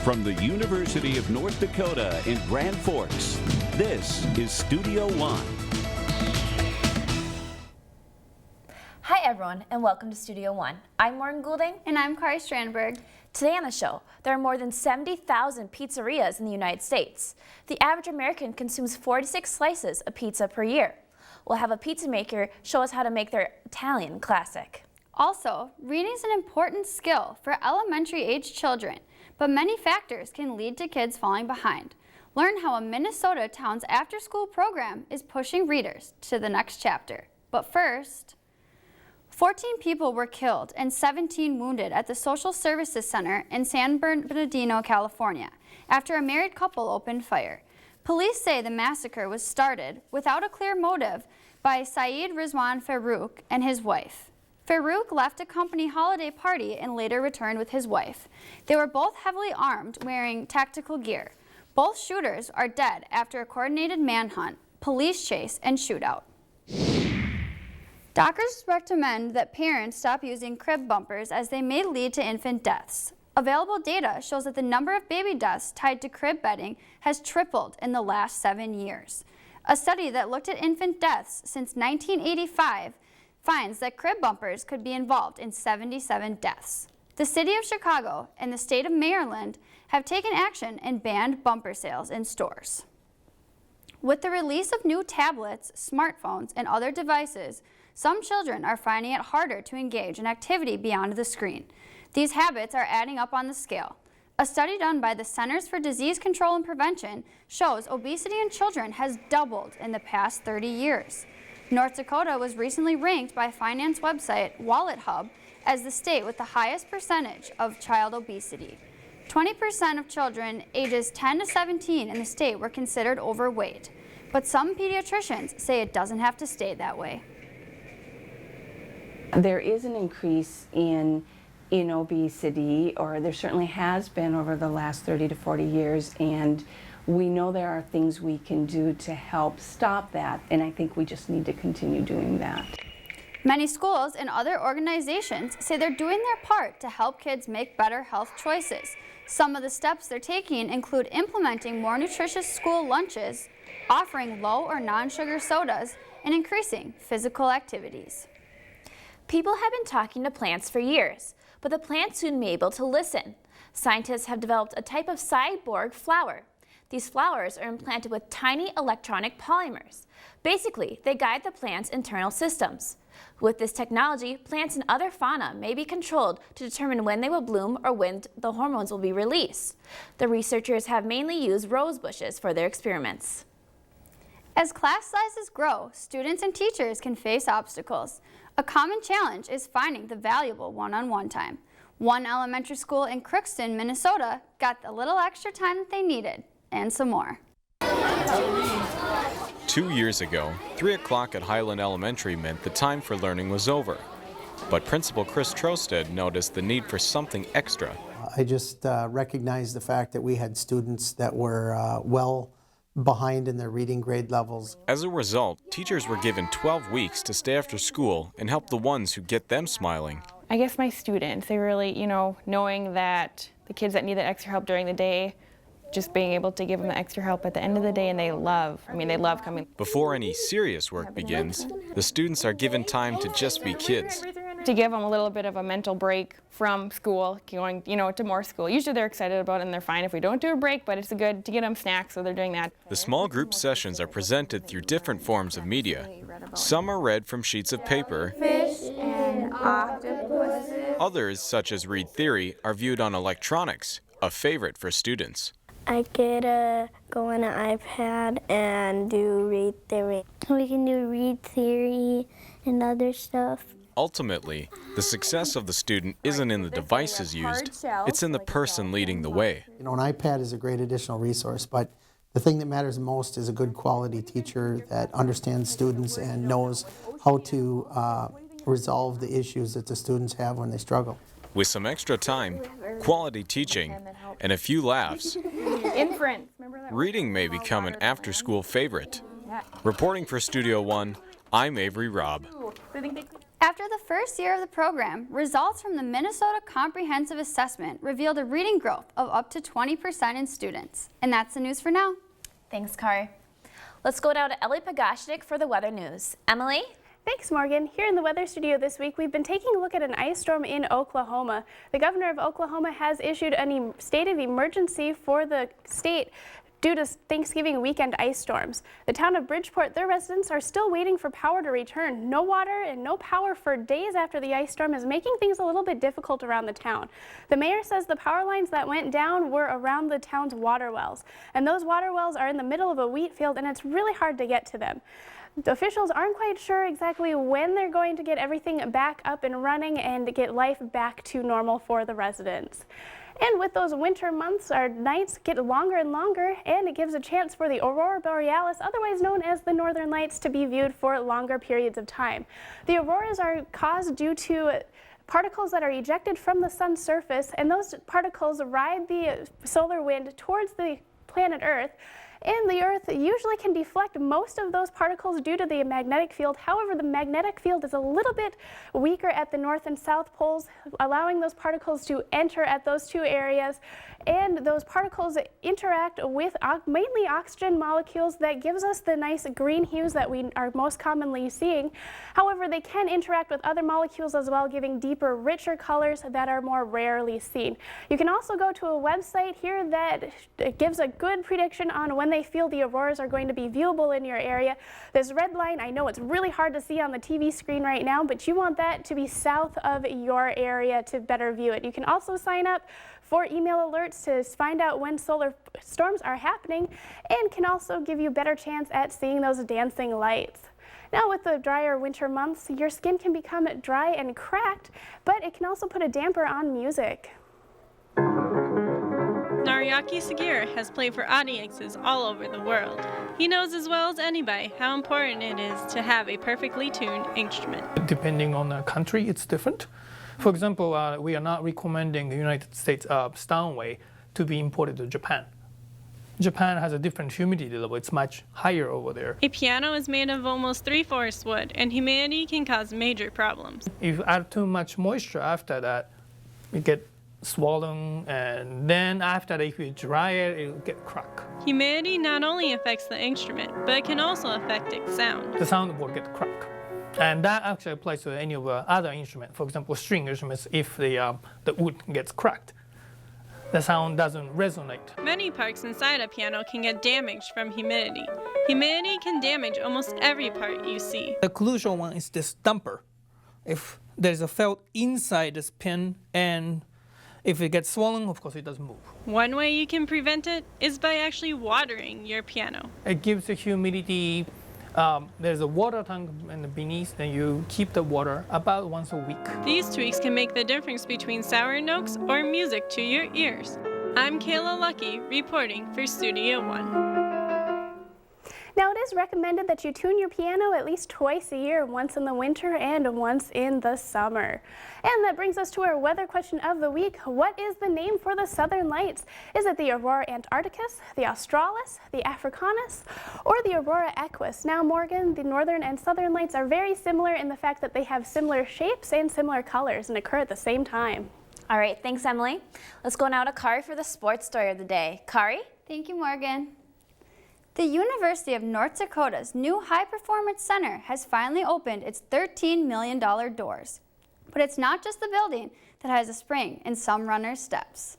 From the University of North Dakota in Grand Forks, this is Studio One. Hi everyone, and welcome to Studio One. I'm Morgan Goulding. And I'm Kari Strandberg. Today on the show, there are more than 70,000 pizzerias in the United States. The average American consumes 46 slices of pizza per year. We'll have a pizza maker show us how to make their Italian classic. Also, reading is an important skill for elementary-age children, but many factors can lead to kids falling behind. Learn how a Minnesota town's after-school program is pushing readers to the next chapter. But first, 14 people were killed and 17 wounded at the Social Services Center in San Bernardino, California, after a married couple opened fire. Police say the massacre was started without a clear motive by Saeed Rizwan Farouk and his wife. Farouk left a company holiday party and later returned with his wife. They were both heavily armed, wearing tactical gear. Both shooters are dead after a coordinated manhunt, police chase, and shootout. Doctors recommend that parents stop using crib bumpers as they may lead to infant deaths. Available data shows that the number of baby deaths tied to crib bedding has tripled in the last 7 years. A study that looked at infant deaths since 1985 finds that crib bumpers could be involved in 77 deaths. The city of Chicago and the state of Maryland have taken action and banned bumper sales in stores. With the release of new tablets, smartphones, and other devices, some children are finding it harder to engage in activity beyond the screen. These habits are adding up on the scale. A study done by the Centers for Disease Control and Prevention shows obesity in children has doubled in the past 30 years. North Dakota was recently ranked by finance website Wallet Hub as the state with the highest percentage of child obesity. 20% of children ages 10 to 17 in the state were considered overweight, but some pediatricians say it doesn't have to stay that way. There is an increase in obesity, or there certainly has been over the last 30 to 40 years, and we know there are things we can do to help stop that, and I think we just need to continue doing that. Many schools and other organizations say they're doing their part to help kids make better health choices. Some of the steps they're taking include implementing more nutritious school lunches, offering low or non-sugar sodas, and increasing physical activities. People have been talking to plants for years, but the plants soon may be able to listen. Scientists have developed a type of cyborg flower. These flowers are implanted with tiny electronic polymers. Basically, they guide the plant's internal systems. With this technology, plants and other fauna may be controlled to determine when they will bloom or when the hormones will be released. The researchers have mainly used rose bushes for their experiments. As class sizes grow, students and teachers can face obstacles. A common challenge is finding the valuable one-on-one time. One elementary school in Crookston, Minnesota got a little extra time that they needed, and some more. 2 years ago, 3 o'clock at Highland Elementary meant the time for learning was over. But Principal Chris Trostad noticed the need for something extra. I just recognized the fact that we had students that were well behind in their reading grade levels. As a result, teachers were given 12 weeks to stay after school and help the ones who get them smiling. I guess my students, they really, knowing that the kids that need that extra help during the day, just being able to give them the extra help at the end of the day, and they love coming. Before any serious work begins, the students are given time to just be kids. To give them a little bit of a mental break from school, going, to more school. Usually they're excited about it and they're fine if we don't do a break, but it's good to get them snacks, so they're doing that. The small group sessions are presented through different forms of media. Some are read from sheets of paper. Fish and octopuses. Others, such as Read Theory, are viewed on electronics, a favorite for students. I could go on an iPad and do Read Theory. We can do Read Theory and other stuff. Ultimately, the success of the student isn't in the devices used, it's in the person leading the way. An iPad is a great additional resource, but the thing that matters most is a good quality teacher that understands students and knows how to resolve the issues that the students have when they struggle. With some extra time, quality teaching, and a few laughs, reading may become an after-school favorite. Reporting for Studio One, I'm Avery Robb. After the first year of the program, results from the Minnesota Comprehensive Assessment revealed a reading growth of up to 20% in students. And that's the news for now. Thanks, Kari. Let's go down to Ellie Pagashnik for the weather news. Emily? Thanks, Morgan. Here in the weather studio this week, we've been taking a look at an ice storm in Oklahoma. The governor of Oklahoma has issued a state of emergency for the state due to Thanksgiving weekend ice storms. The town of Bridgeport, their residents are still waiting for power to return. No water and no power for days after the ice storm is making things a little bit difficult around the town. The mayor says the power lines that went down were around the town's water wells, and those water wells are in the middle of a wheat field, and it's really hard to get to them. The officials aren't quite sure exactly when they're going to get everything back up and running and get life back to normal for the residents. And with those winter months, our nights get longer and longer, and it gives a chance for the aurora borealis, otherwise known as the northern lights, to be viewed for longer periods of time. The auroras are caused due to particles that are ejected from the sun's surface, and those particles ride the solar wind towards the planet Earth. And the Earth usually can deflect most of those particles due to the magnetic field. However, the magnetic field is a little bit weaker at the north and south poles, allowing those particles to enter at those two areas. And those particles interact with mainly oxygen molecules that gives us the nice green hues that we are most commonly seeing. However, they can interact with other molecules as well, giving deeper, richer colors that are more rarely seen. You can also go to a website here that gives a good prediction on when they feel the auroras are going to be viewable in your area. This red line, I know it's really hard to see on the TV screen right now, but you want that to be south of your area to better view it. You can also sign up for email alerts to find out when solar storms are happening, and can also give you a better chance at seeing those dancing lights. Now, with the drier winter months, your skin can become dry and cracked, but it can also put a damper on music. Nariaki Sugiura has played for audiences all over the world. He knows as well as anybody how important it is to have a perfectly tuned instrument. Depending on the country, it's different. For example, we are not recommending the United States Steinway to be imported to Japan. Japan has a different humidity level. It's much higher over there. A piano is made of almost 3/4 wood, and humidity can cause major problems. If you add too much moisture after that, it get swollen, and then after that, if you dry it, it'll get cracked. Humidity not only affects the instrument, but it can also affect its sound. The soundboard get cracked. And that actually applies to any of the other instruments. For example, string instruments, if the wood gets cracked, the sound doesn't resonate. Many parts inside a piano can get damaged from humidity. Humidity can damage almost every part you see. The crucial one is this damper. If there's a felt inside this pin, and if it gets swollen, of course it doesn't move. One way you can prevent it is by actually watering your piano. It gives the humidity. There's a water tank in the beneath, and you keep the water about once a week. These tweaks can make the difference between sour notes or music to your ears. I'm Kayla Lucky, reporting for Studio One. Now, it is recommended that you tune your piano at least twice a year, once in the winter and once in the summer. And that brings us to our weather question of the week. What is the name for the southern lights? Is it the Aurora Antarcticus, the Australis, the Africanus, or the Aurora Equus? Now, Morgan, the northern and southern lights are very similar in the fact that they have similar shapes and similar colors and occur at the same time. All right, thanks, Emily. Let's go now to Kari for the sports story of the day. Kari? Thank you, Morgan. The University of North Dakota's new High Performance Center has finally opened its $13 million doors. But it's not just the building that has a spring in some runners' steps.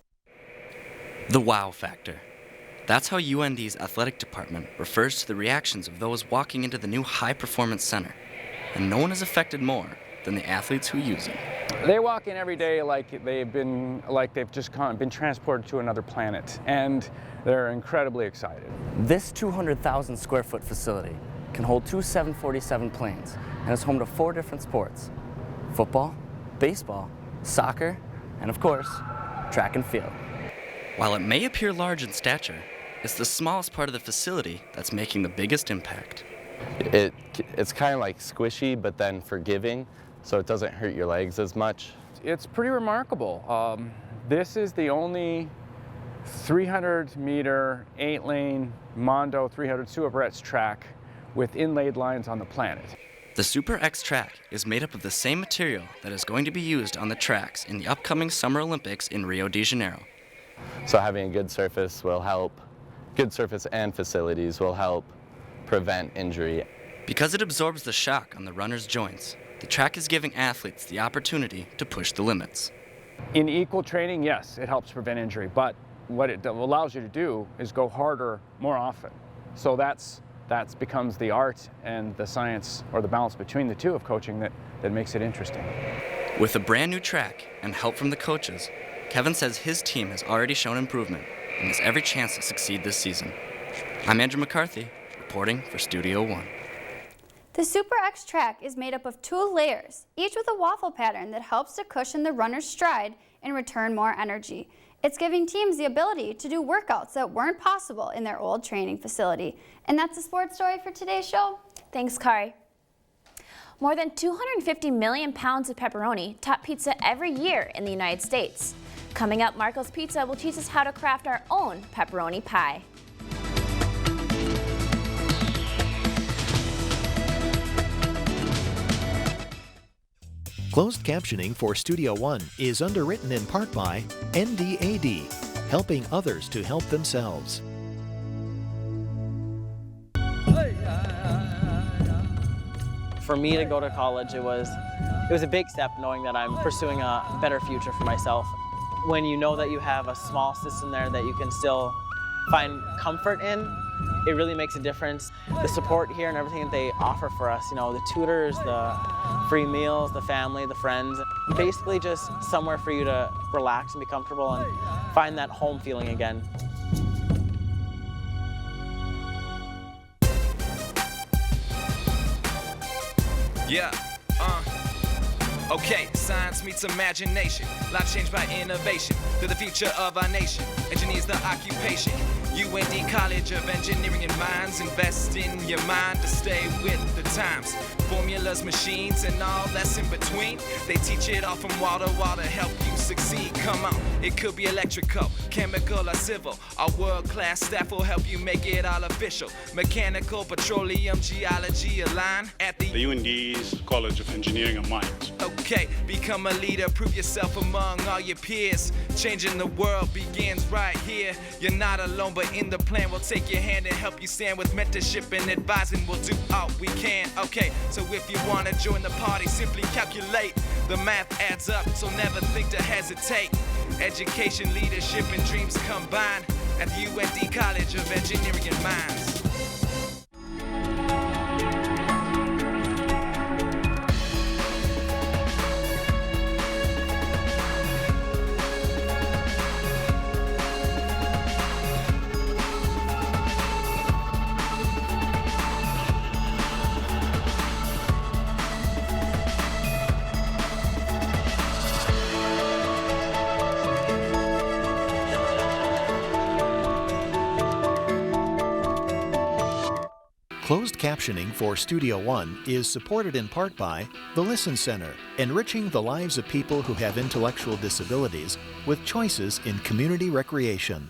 The wow factor. That's how UND's athletic department refers to the reactions of those walking into the new High Performance Center. And no one is affected more than the athletes who use it. They walk in every day like they've just been transported to another planet, and they're incredibly excited. This 200,000 square foot facility can hold 2 747 planes and is home to 4 different sports: football, baseball, soccer, and of course, track and field. While it may appear large in stature, it's the smallest part of the facility that's making the biggest impact. It's kind of like squishy, but then forgiving, so it doesn't hurt your legs as much. It's pretty remarkable. This is the only 300-meter, 8-lane Mondo 300 SUPERX track with inlaid lines on the planet. The SUPERX track is made up of the same material that is going to be used on the tracks in the upcoming Summer Olympics in Rio de Janeiro. So having a good surface will help, good surface and facilities will help prevent injury. Because it absorbs the shock on the runner's joints, the track is giving athletes the opportunity to push the limits. In equal training, yes, it helps prevent injury, but what it allows you to do is go harder more often. So that becomes the art and the science, or the balance between the two of coaching that makes it interesting. With a brand new track and help from the coaches, Kevin says his team has already shown improvement and has every chance to succeed this season. I'm Andrew McCarthy, reporting for Studio One. The SUPERX track is made up of 2 layers, each with a waffle pattern that helps to cushion the runner's stride and return more energy. It's giving teams the ability to do workouts that weren't possible in their old training facility. And that's the sports story for today's show. Thanks, Kari. More than 250 million pounds of pepperoni top pizza every year in the United States. Coming up, Marco's Pizza will teach us how to craft our own pepperoni pie. Closed captioning for Studio One is underwritten in part by NDAD, helping others to help themselves. For me to go to college, it was a big step, knowing that I'm pursuing a better future for myself. When you know that you have a small system there that you can still find comfort in, it really makes a difference. The support here and everything that they offer for us, you know, the tutors, the free meals, the family, the friends, basically just somewhere for you to relax and be comfortable and find that home feeling again. Yeah, okay, science meets imagination. Life changed by innovation. Through the future of our nation. Engineers the occupation. UND College of Engineering and Mines. Invest in your mind to stay with the times. Formulas, machines, and all that's in between. They teach it all from wall to wall to help you succeed. Come on, it could be electrical, chemical, or civil. Our world-class staff will help you make it all official. Mechanical, petroleum, geology align at the UND's College of Engineering and Mines. Okay, become a leader, prove yourself among all your peers. Changing the world begins right here. You're not alone, but in the plan, we'll take your hand and help you stand with mentorship and advising. We'll do all we can. Okay, so if you want to join the party, simply calculate. The math adds up, so never think to hesitate. Education, leadership, and dreams combine at the UND College of Engineering and Mines. Closed captioning for Studio One is supported in part by the Listen Center, enriching the lives of people who have intellectual disabilities with choices in community recreation.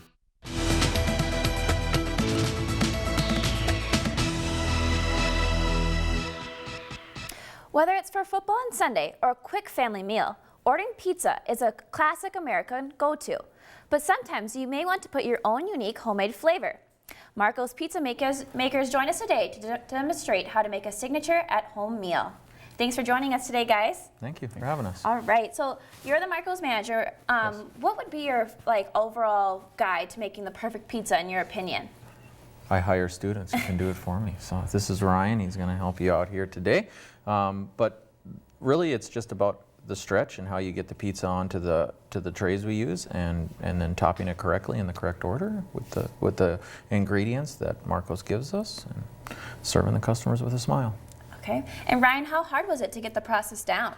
Whether it's for football on Sunday or a quick family meal, ordering pizza is a classic American go-to. But sometimes you may want to put your own unique homemade flavor. Marco's Pizza makers join us today to demonstrate how to make a signature at-home meal. Thanks for joining us today, guys. Thank you for having us. All right, so you're the Marco's manager. Yes. What would be your overall guide to making the perfect pizza in your opinion? I hire students who can do it for me. So this is Ryan. He's going to help you out here today. But really, it's just about the stretch and how you get the pizza onto the trays we use, and then topping it correctly in the correct order with the ingredients that Marco's gives us, and serving the customers with a smile. Okay. And Ryan, how hard was it to get the process down?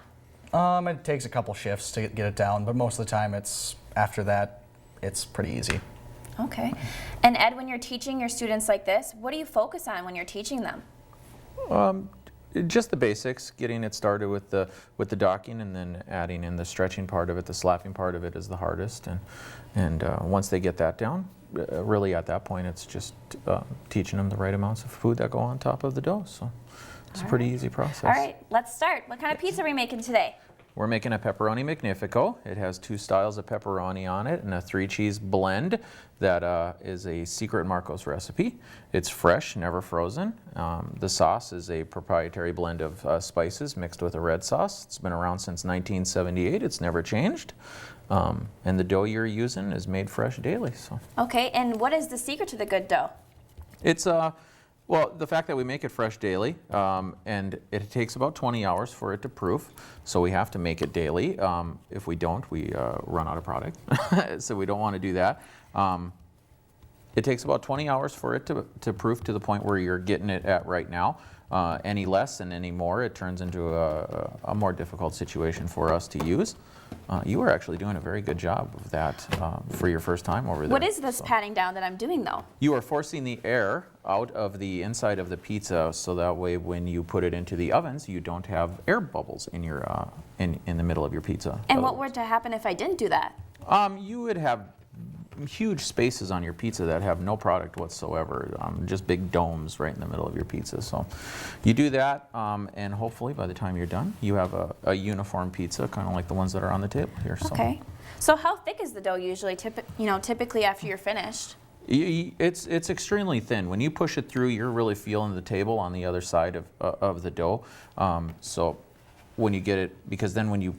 It takes a couple shifts to get it down, but most of the time after that it's pretty easy. Okay. And Ed, when you're teaching your students like this, what do you focus on when you're teaching them? Just the basics, getting it started with the docking, and then adding in the stretching part of it. The slapping part of it is the hardest, and once they get that down, really at that point it's just teaching them the right amounts of food that go on top of the dough. So It's a pretty easy process. All right, let's start. What kind of pizza are we making today? We're making a pepperoni magnifico. It has 2 styles of pepperoni on it and a 3-cheese blend that is a secret Marcos recipe. It's fresh, never frozen. The sauce is a proprietary blend of spices mixed with a red sauce. It's been around since 1978. It's never changed. And the dough you're using is made fresh daily. So. Okay, and what is the secret to the good dough? It's well, the fact that we make it fresh daily, and it takes about 20 hours for it to proof, so we have to make it daily. If we don't, we run out of product, so we don't want to do that. It takes about 20 hours for it to proof to the point where you're getting it at right now. Any less and any more, it turns into a more difficult situation for us to use. You were actually doing a very good job of that for your first time over there. What is this patting down that I'm doing though? You are forcing the air out of the inside of the pizza, so that way when you put it into the ovens, you don't have air bubbles in your in the middle of your pizza. And what were to happen if I didn't do that? You would have huge spaces on your pizza that have no product whatsoever, just big domes right in the middle of your pizza. So you do that, and hopefully by the time you're done, you have a uniform pizza, kind of like the ones that are on the table here. So. Okay. So how thick is the dough usually, typically after you're finished? It's extremely thin. When you push it through, you're really feeling the table on the other side of the dough. So when you get it, because then when you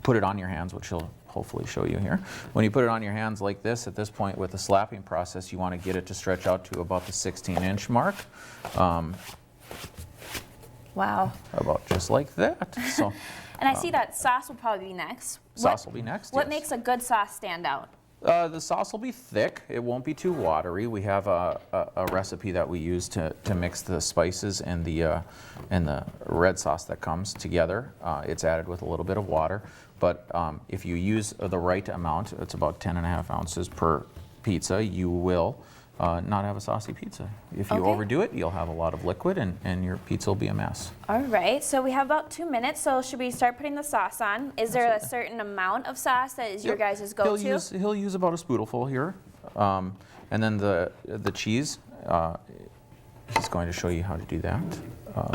put it on your hands, which you'll hopefully show you here. When you put it on your hands like this, at this point with the slapping process, you want to get it to stretch out to about the 16-inch mark. Wow. About just like that. So, and I see that sauce will probably be next. Sauce will be next, What yes. makes a good sauce stand out? The sauce will be thick. It won't be too watery. We have a recipe that we use to mix the spices and the red sauce that comes together. It's added with a little bit of water. But if you use the right amount, it's about 10.5 ounces per pizza, you will not have a saucy pizza. If you overdo it, you'll have a lot of liquid and your pizza will be a mess. All right, so we have about 2 minutes, so should we start putting the sauce on? Is there a certain amount of sauce that is your guys' go-to? He'll use about a spoonful here. And then the cheese, he's going to show you how to do that,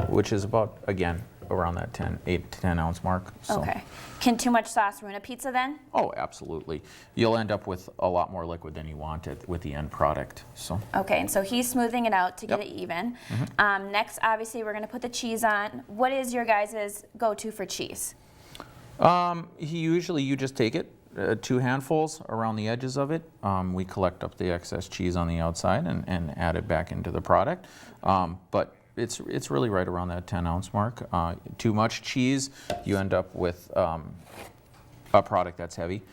which is about, again, around that 8 to 10 ounce mark. So. Okay. Can too much sauce ruin a pizza then? Oh, absolutely. You'll end up with a lot more liquid than you wanted with the end product. So. Okay, and so he's smoothing it out to get it even. Mm-hmm. Next, obviously, we're going to put the cheese on. What is your guys' go-to for cheese? Usually you just take it, 2 handfuls around the edges of it. We collect up the excess cheese on the outside and add it back into the product. But it's really right around that 10-ounce mark. Too much cheese, you end up with a product that's heavy.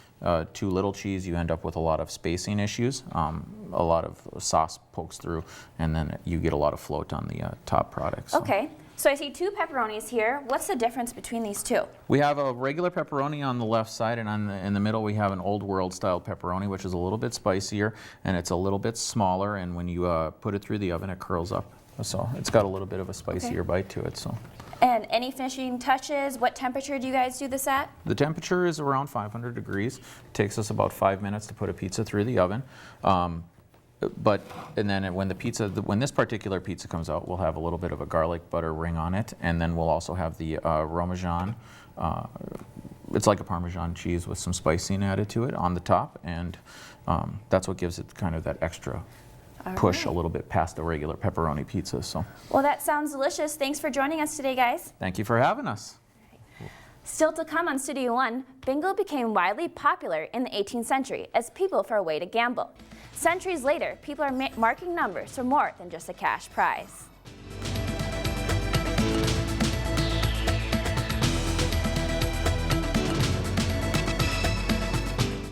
Too little cheese, you end up with a lot of spacing issues. A lot of sauce pokes through, and then you get a lot of float on the top product. So. Okay, so I see 2 pepperonis here. What's the difference between these 2? We have a regular pepperoni on the left side, and in the middle we have an old world style pepperoni, which is a little bit spicier, and it's a little bit smaller, and when you put it through the oven, it curls up. So it's got a little bit of a spicier bite to it. So. And any finishing touches? What temperature do you guys do this at? The temperature is around 500 degrees. It takes us about 5 minutes to put a pizza through the oven. And then when this particular pizza comes out, we'll have a little bit of a garlic butter ring on it, and then we'll also have the Parmesan. It's like a Parmesan cheese with some spicing added to it on the top, and that's what gives it kind of that extra push a little bit past the regular pepperoni pizza. So. Well, that sounds delicious. Thanks for joining us today, guys. Thank you for having us. Still to come on Studio One, bingo became widely popular in the 18th century as people for a way to gamble. Centuries later, people are marking numbers for more than just a cash prize.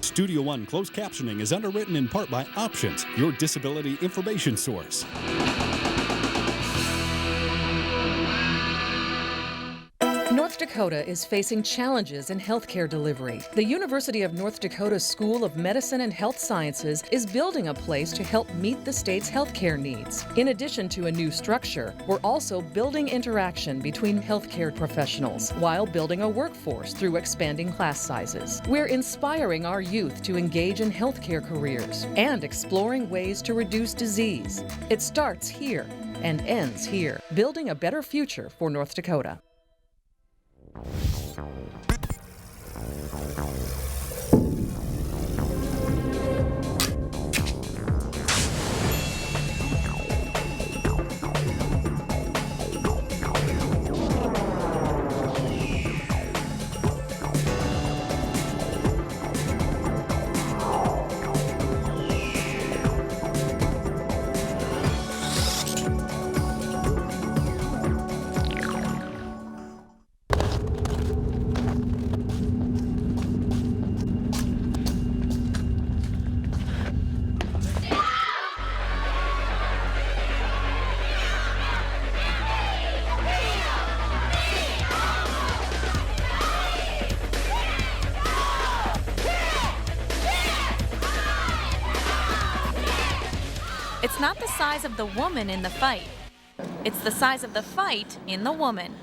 Studio One closed captioning is underwritten in part by Options, your disability information source. North North Dakota is facing challenges in healthcare delivery. The University of North Dakota School of Medicine and Health Sciences is building a place to help meet the state's healthcare needs. In addition to a new structure, we're also building interaction between healthcare professionals while building a workforce through expanding class sizes. We're inspiring our youth to engage in healthcare careers and exploring ways to reduce disease. It starts here and ends here, building a better future for North Dakota. It's not the size of the woman in the fight. It's the size of the fight in the woman.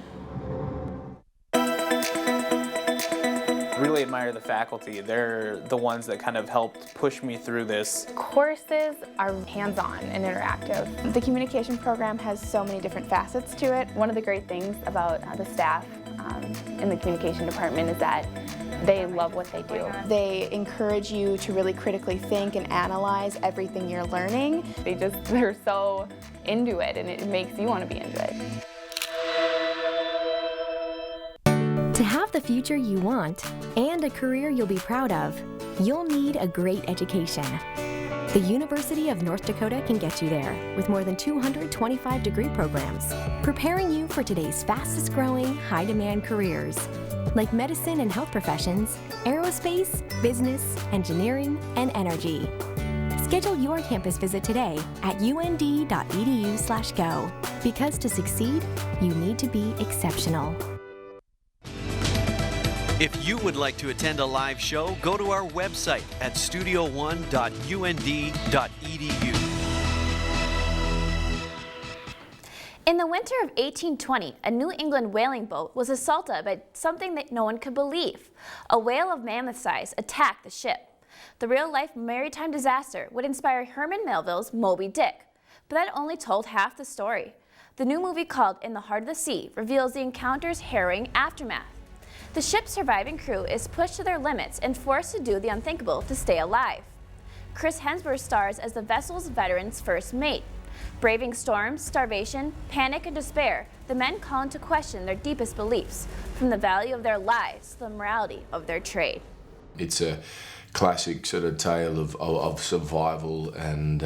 Really admire the faculty. They're the ones that kind of helped push me through this. Courses are hands-on and interactive. The communication program has so many different facets to it. One of the great things about the staff in the communication department is that they love what they do. They encourage you to really critically think and analyze everything you're learning. They're so into it, and it makes you want to be into it. To have the future you want and a career you'll be proud of, you'll need a great education. The University of North Dakota can get you there with more than 225 degree programs, preparing you for today's fastest growing, high demand careers, like medicine and health professions, aerospace, business, engineering, and energy. Schedule your campus visit today at und.edu/go, because to succeed, you need to be exceptional. If you would like to attend a live show, go to our website at studio1.und.edu. In the winter of 1820, a New England whaling boat was assaulted by something that no one could believe. A whale of mammoth size attacked the ship. The real-life maritime disaster would inspire Herman Melville's Moby Dick, but that only told half the story. The new movie called In the Heart of the Sea reveals the encounter's harrowing aftermath. The ship's surviving crew is pushed to their limits and forced to do the unthinkable to stay alive. Chris Hemsworth stars as the vessel's veteran's first mate. Braving storms, starvation, panic, and despair, the men call into question their deepest beliefs, from the value of their lives to the morality of their trade. It's a classic sort of tale of survival and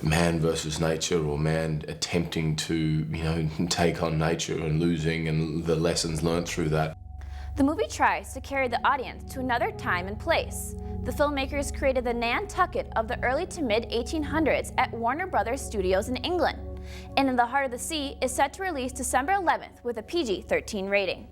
man versus nature, or man attempting to, take on nature and losing, and the lessons learned through that. The movie tries to carry the audience to another time and place. The filmmakers created the Nantucket of the early to mid-1800s at Warner Brothers Studios in England, and In the Heart of the Sea is set to release December 11th with a PG-13 rating.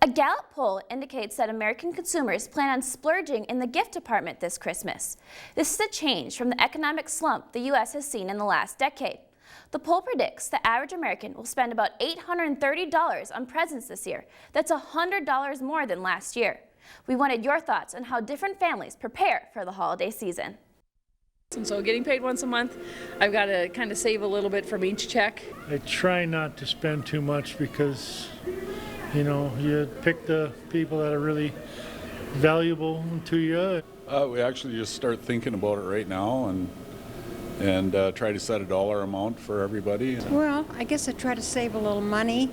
A Gallup poll indicates that American consumers plan on splurging in the gift department this Christmas. This is a change from the economic slump the U.S. has seen in the last decade. The poll predicts the average American will spend about $830 on presents this year. That's $100 more than last year. We wanted your thoughts on how different families prepare for the holiday season. And so getting paid once a month, I've got to kind of save a little bit from each check. I try not to spend too much because, you pick the people that are really valuable to you. We actually just start thinking about it right now and try to set a dollar amount for everybody. Well, I guess I try to save a little money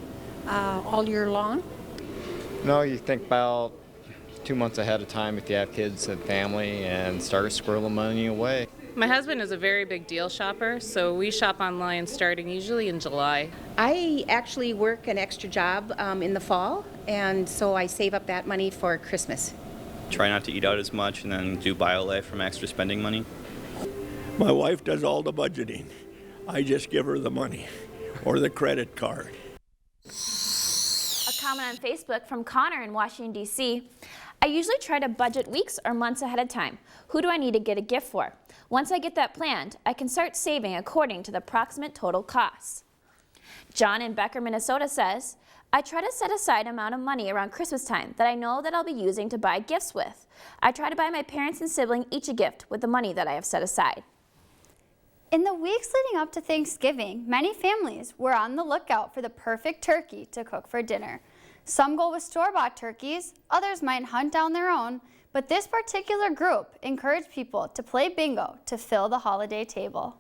all year long. No, you think about 2 months ahead of time if you have kids and family, and start squirreling money away. My husband is a very big deal shopper, so we shop online starting usually in July. I actually work an extra job in the fall, and so I save up that money for Christmas. Try not to eat out as much, and then do BioLife from extra spending money. My wife does all the budgeting. I just give her the money or the credit card. A comment on Facebook from Connor in Washington, D.C. I usually try to budget weeks or months ahead of time. Who do I need to get a gift for? Once I get that planned, I can start saving according to the approximate total costs. John in Becker, Minnesota says, I try to set aside an amount of money around Christmas time that I know that I'll be using to buy gifts with. I try to buy my parents and sibling each a gift with the money that I have set aside. In the weeks leading up to Thanksgiving, many families were on the lookout for the perfect turkey to cook for dinner. Some go with store-bought turkeys, others might hunt down their own, but this particular group encouraged people to play bingo to fill the holiday table.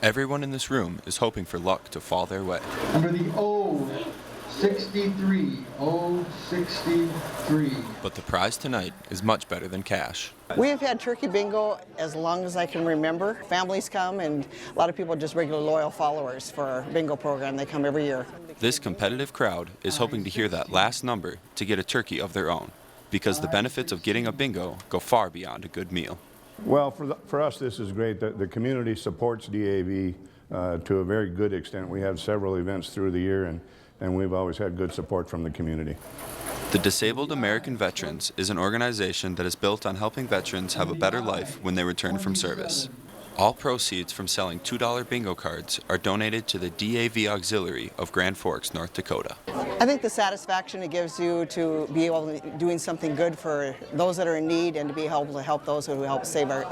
Everyone in this room is hoping for luck to fall their way. Under the O63, O63. But the prize tonight is much better than cash. We have had turkey bingo as long as I can remember. Families come, and a lot of people are just regular loyal followers for our bingo program. They come every year. This competitive crowd is hoping to hear that last number to get a turkey of their own, because the benefits of getting a bingo go far beyond a good meal. Well, for us, this is great. The community supports DAV to a very good extent. We have several events through the year, and we've always had good support from the community. The Disabled American Veterans is an organization that is built on helping veterans have a better life when they return from service. All proceeds from selling $2 bingo cards are donated to the DAV Auxiliary of Grand Forks, North Dakota. I think the satisfaction it gives you to be able to doing something good for those that are in need and to be able to help those who help save our,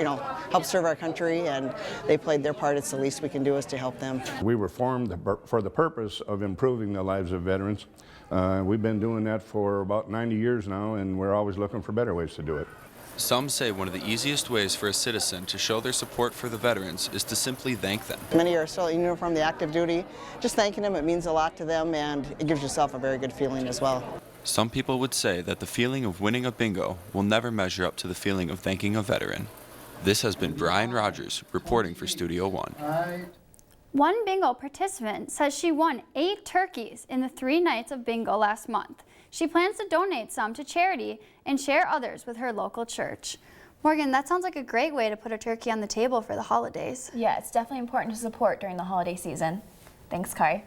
help serve our country, and they played their part. It's the least we can do is to help them. We were formed for the purpose of improving the lives of veterans. We've been doing that for about 90 years now, and we're always looking for better ways to do it. Some say one of the easiest ways for a citizen to show their support for the veterans is to simply thank them. Many are still in uniform, the active duty. Just thanking them, it means a lot to them, and it gives yourself a very good feeling as well. Some people would say that the feeling of winning a bingo will never measure up to the feeling of thanking a veteran. This has been Brian Rogers reporting for Studio One. One bingo participant says she won 8 turkeys in the 3 nights of bingo last month. She plans to donate some to charity and share others with her local church. Morgan, that sounds like a great way to put a turkey on the table for the holidays. Yeah, it's definitely important to support during the holiday season. Thanks, Kari.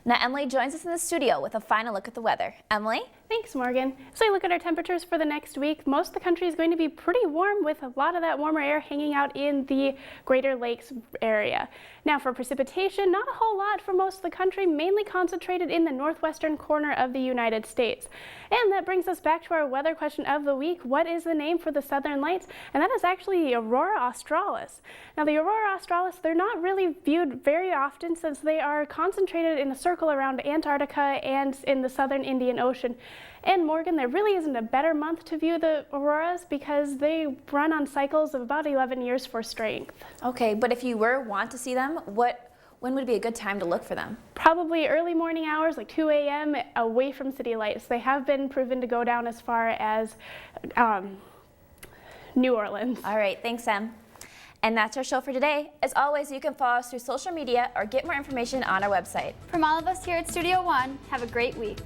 Now Emily joins us in the studio with a final look at the weather. Emily? Thanks, Morgan. So we look at our temperatures for the next week. Most of the country is going to be pretty warm, with a lot of that warmer air hanging out in the Greater Lakes area. Now for precipitation, not a whole lot for most of the country, mainly concentrated in the northwestern corner of the United States. And that brings us back to our weather question of the week. What is the name for the southern lights? And that is actually the Aurora Australis. Now the Aurora Australis, they're not really viewed very often since they are concentrated in a circle around Antarctica and in the southern Indian Ocean. And Morgan, there really isn't a better month to view the auroras because they run on cycles of about 11 years for strength. Okay, but if you want to see them, when would be a good time to look for them? Probably early morning hours, like 2 a.m. away from city lights. They have been proven to go down as far as New Orleans. All right, thanks, Em. And that's our show for today. As always, you can follow us through social media or get more information on our website. From all of us here at Studio One, have a great week.